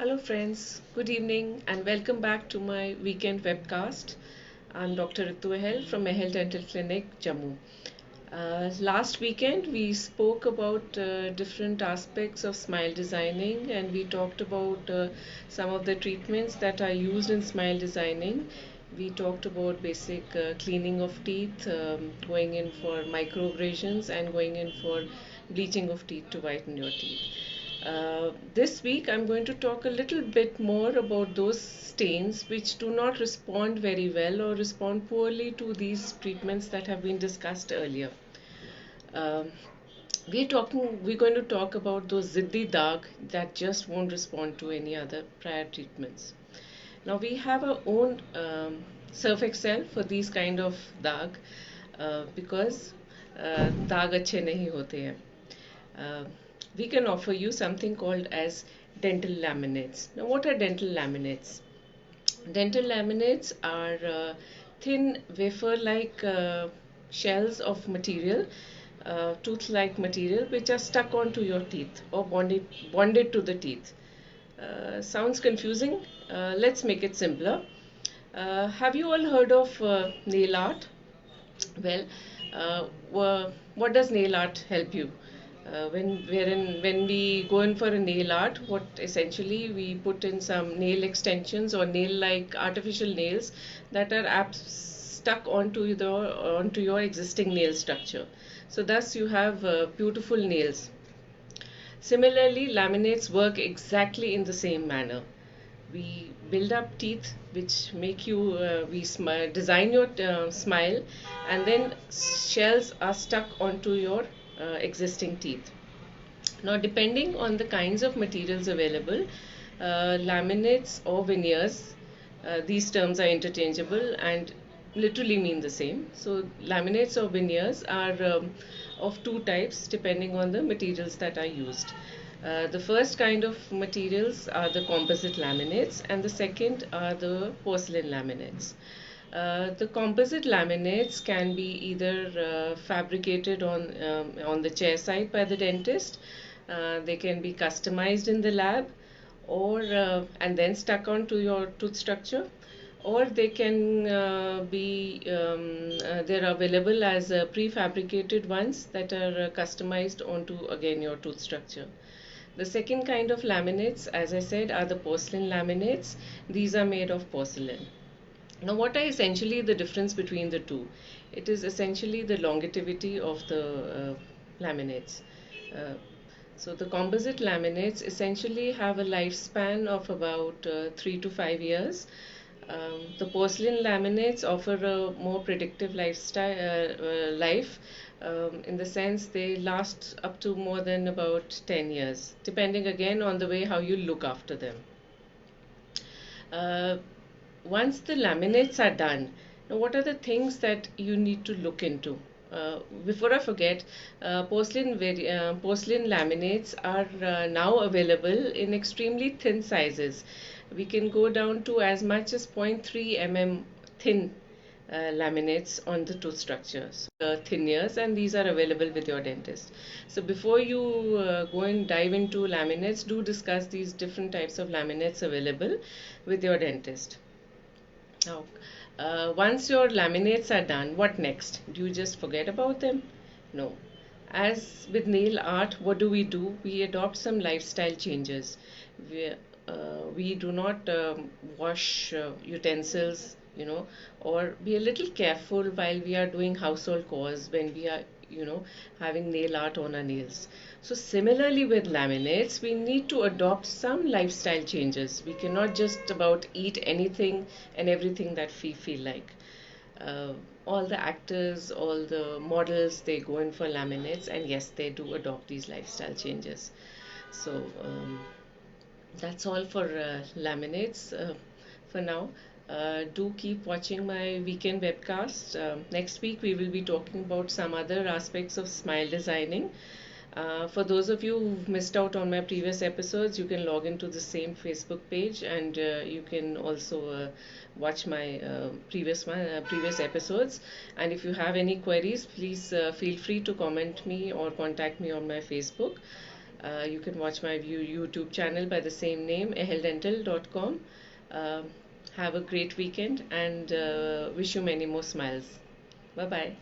Hello, friends. Good evening, and welcome back to my weekend webcast. I'm Dr. Ritu Ahel from Ahel Dental Clinic, Jammu. Last weekend, we spoke about different aspects of smile designing, and we talked about some of the treatments that are used in smile designing. We talked about basic cleaning of teeth, going in for microabrasions, and going in for bleaching of teeth to whiten your teeth. This week, I'm going to talk a little bit more about those stains which do not respond very well or respond poorly to these treatments that have been discussed earlier. Um, we're going to talk about those ziddi dag that just won't respond to any other prior treatments. Now we have our own Surf Excel for these kind of dag because दाग अच्छे नहीं होते हैं. Uh, we can offer you something called as dental laminates. Now, what are dental laminates? Dental laminates are thin wafer-like shells of material, tooth-like material, which are stuck onto your teeth or bonded to the teeth. Sounds confusing? Let's make it simpler. Have you all heard of nail art? Well, what does nail art help you? When we go in for a nail art, what essentially we put in some nail extensions or nail-like artificial nails that are stuck onto your existing nail structure. So thus you have beautiful nails. Similarly, laminates work exactly in the same manner. We build up teeth which make you we design your smile, and then shells are stuck onto your existing teeth. Now, depending on the kinds of materials available, laminates or veneers, these terms are interchangeable and literally mean the same. So, laminates or veneers are of two types depending on the materials that are used. The first kind of materials are the composite laminates, and the second are the porcelain laminates. The composite laminates can be either fabricated on the chair side by the dentist. They can be customized in the lab, or and then stuck onto your tooth structure, or they can they're available as prefabricated ones that are customized onto again your tooth structure. The second kind of laminates, as I said, are the porcelain laminates. These are made of porcelain. Now, what are essentially the difference between the two? It is essentially the longevity of the laminates. Uh, so the composite laminates essentially have a lifespan of about 3 to 5 years. The porcelain laminates offer a more predictive life, in the sense they last up to more than about 10 years, depending again on the way how you look after them. Uh, Once the laminates are done, now what are the things that you need to look into? Before I forget, porcelain laminates are now available in extremely thin sizes. We can go down to as much as 0.3 mm thin laminates on the tooth structures, thin ears, and these are available with your dentist. So before you go and dive into laminates, do discuss these different types of laminates available with your dentist. Now, once your laminates are done, what next? Do you just forget about them? No. As with nail art, what do? We adopt some lifestyle changes. We, we do not wash utensils, or be a little careful while we are doing household chores when we are, having nail art on our nails. So similarly with laminates, we need to adopt some lifestyle changes. We cannot just about eat anything and everything that we feel like. Uh, all the actors, all the models, they go in for laminates, and yes, they do adopt these lifestyle changes. So that's all for laminates for now. Do keep watching my weekend webcast. Next week, we will be talking about some other aspects of smile designing. For those of you who've missed out on my previous episodes, you can log into the same Facebook page, and you can also watch my previous episodes. And if you have any queries, please feel free to comment me or contact me on my Facebook. You can watch my YouTube channel by the same name, eheldental.com. Have a great weekend and wish you many more smiles. Bye bye.